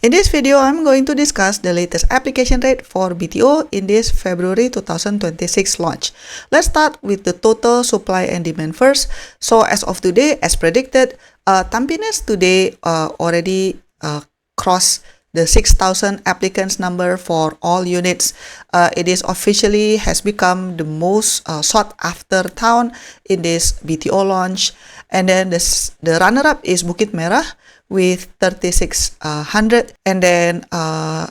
In this video, I'm going to discuss the latest application rate for BTO in this February 2026 launch. Let's start with the total supply and demand first. So as of today, as predicted, Tampines today already crossed the 6,000 applicants number for all units. It is officially has become the most sought after town in this BTO launch. And then the runner-up is Bukit Merah with 3,600, and then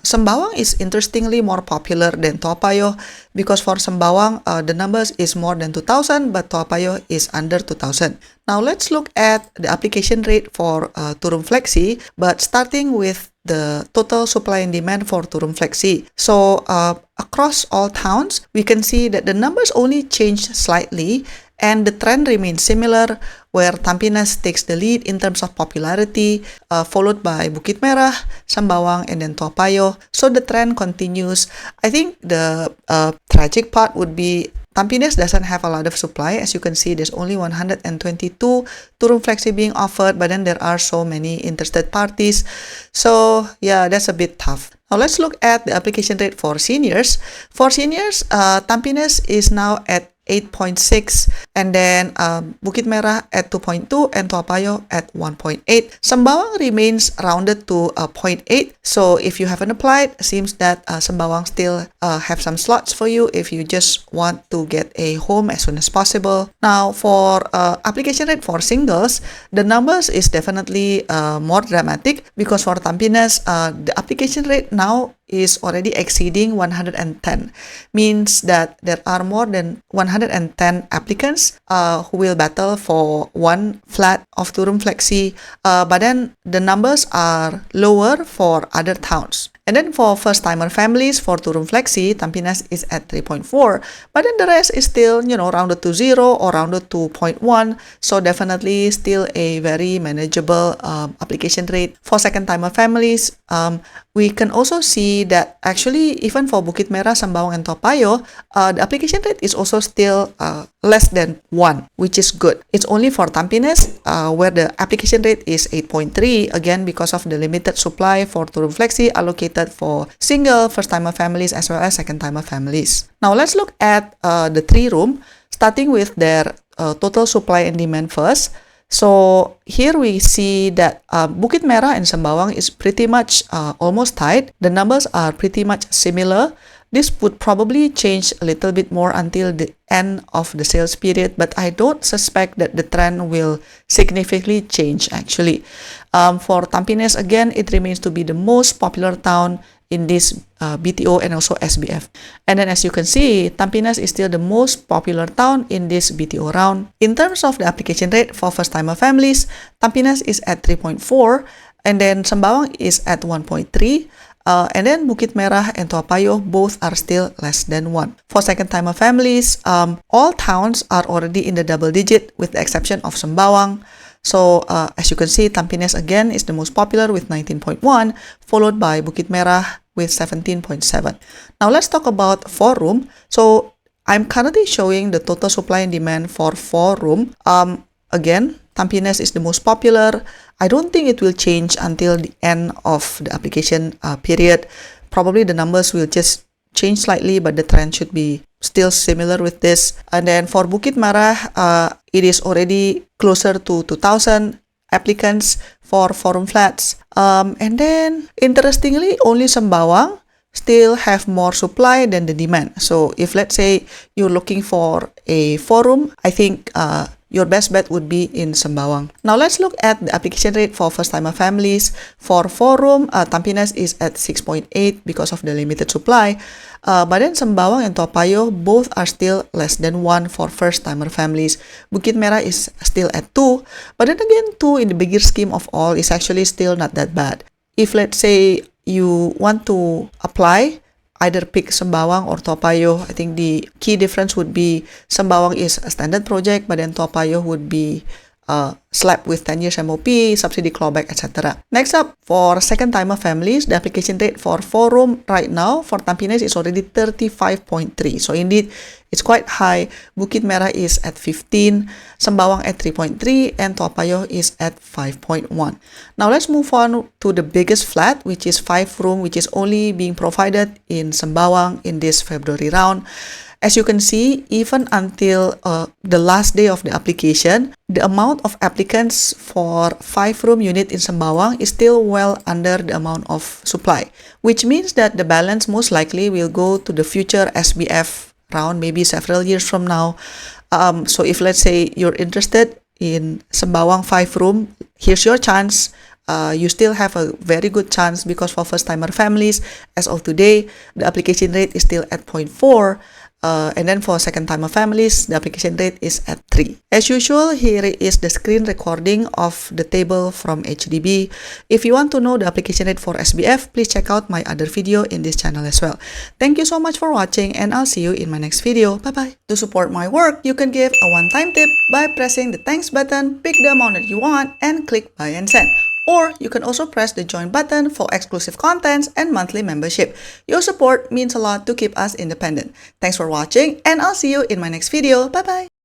Sembawang is interestingly more popular than Toa Payoh, because for Sembawang the numbers is more than 2,000, but Toa Payoh is under 2,000. Now let's look at the application rate for Turun Flexi, but starting with the total supply and demand for Turun Flexi. So across all towns, we can see that the numbers only changed slightly, and the trend remains similar, where Tampines takes the lead in terms of popularity, followed by Bukit Merah, Sembawang, and then Toa Payoh. So the trend continues. I think the tragic part would be Tampines doesn't have a lot of supply. As you can see, there's only 122 Turun Flexi being offered, but then there are so many interested parties. So yeah, that's a bit tough. Now let's look at the application rate for seniors. For seniors, Tampines is now at 8.6, and then Bukit Merah at 2.2, and Toa Payoh at 1.8. Sembawang remains rounded to 0.8. So if you haven't applied, seems that Sembawang still have some slots for you if you just want to get a home as soon as possible. Now for application rate for singles, the numbers is definitely more dramatic, because for Tampines, the application rate now is already exceeding 110, means that there are more than 110 applicants who will battle for one flat of Turun Flexi, but then the numbers are lower for other towns. And then for first-timer families, for Turun Flexi, Tampines is at 3.4, but then the rest is still, rounded to 0 or rounded to 0.1, so definitely still a very manageable application rate. For second-timer families, we can also see that actually even for Bukit Merah, Sembawang, and Toa Payoh, the application rate is also still less than 1, which is good. It's only for Tampines where the application rate is 8.3, again because of the limited supply for Turun Flexi allocated for single, first-timer families as well as second-timer families. Now let's look at the 3-room, starting with their total supply and demand first. So here we see that Bukit Merah and Sembawang is pretty much almost tied. The numbers are pretty much similar. This would probably change a little bit more until the end of the sales period, but I don't suspect that the trend will significantly change actually. For Tampines, again, it remains to be the most popular town in this BTO and also SBF. And then as you can see, Tampines is still the most popular town in this BTO round. In terms of the application rate for first-timer families, Tampines is at 3.4, and then Sembawang is at 1.3. And then Bukit Merah and Toa Payoh both are still less than 1. For second-timer families, all towns are already in the double digit with the exception of Sembawang. So as you can see, Tampines again is the most popular with 19.1, followed by Bukit Merah with 17.7. Now let's talk about 4-room. So I'm currently showing the total supply and demand for 4-room. Again, Tampines is the most popular. I don't think it will change until the end of the application period. Probably the numbers will just change slightly, but the trend should be still similar with this. And then for Bukit Merah, it is already closer to 2,000 applicants for 4-room flats. And then interestingly, only Sembawang still have more supply than the demand. So if let's say you're looking for a 4-room, I think your best bet would be in Sembawang. Now let's look at the application rate for first-timer families. For 4-room, Tampines is at 6.8 because of the limited supply. But then Sembawang and Toa Payoh both are still less than 1 for first-timer families. Bukit Merah is still at 2, but then again 2 in the bigger scheme of all is actually still not that bad. If let's say you want to apply, either pick Sembawang or Toa Payoh. I think the key difference would be Sembawang is a standard project, but then Toa Payoh would be slab with 10 years MOP, subsidy clawback, etc. Next up, for second-timer families, the application rate for 4-room right now for Tampines is already 35.3. So indeed, it's quite high. Bukit Merah is at 15, Sembawang at 3.3, and Toa Payoh is at 5.1. Now let's move on to the biggest flat, which is 5-room, which is only being provided in Sembawang in this February round. As you can see, even until the last day of the application, the amount of applicants for 5-room unit in Sembawang is still well under the amount of supply, which means that the balance most likely will go to the future SBF round, maybe several years from now. So if let's say you're interested in Sembawang 5-room, here's your chance. You still have a very good chance because for first-timer families, as of today, the application rate is still at 0.4. And then for second-timer families, the application rate is at 3. As usual, here is the screen recording of the table from HDB. If you want to know the application rate for SBF, please check out my other video in this channel as well. Thank you so much for watching, and I'll see you in my next video. Bye-bye. To support my work, you can give a one-time tip by pressing the thanks button, pick the amount that you want, and click buy and send. Or you can also press the join button for exclusive contents and monthly membership. Your support means a lot to keep us independent. Thanks for watching, and I'll see you in my next video. Bye bye.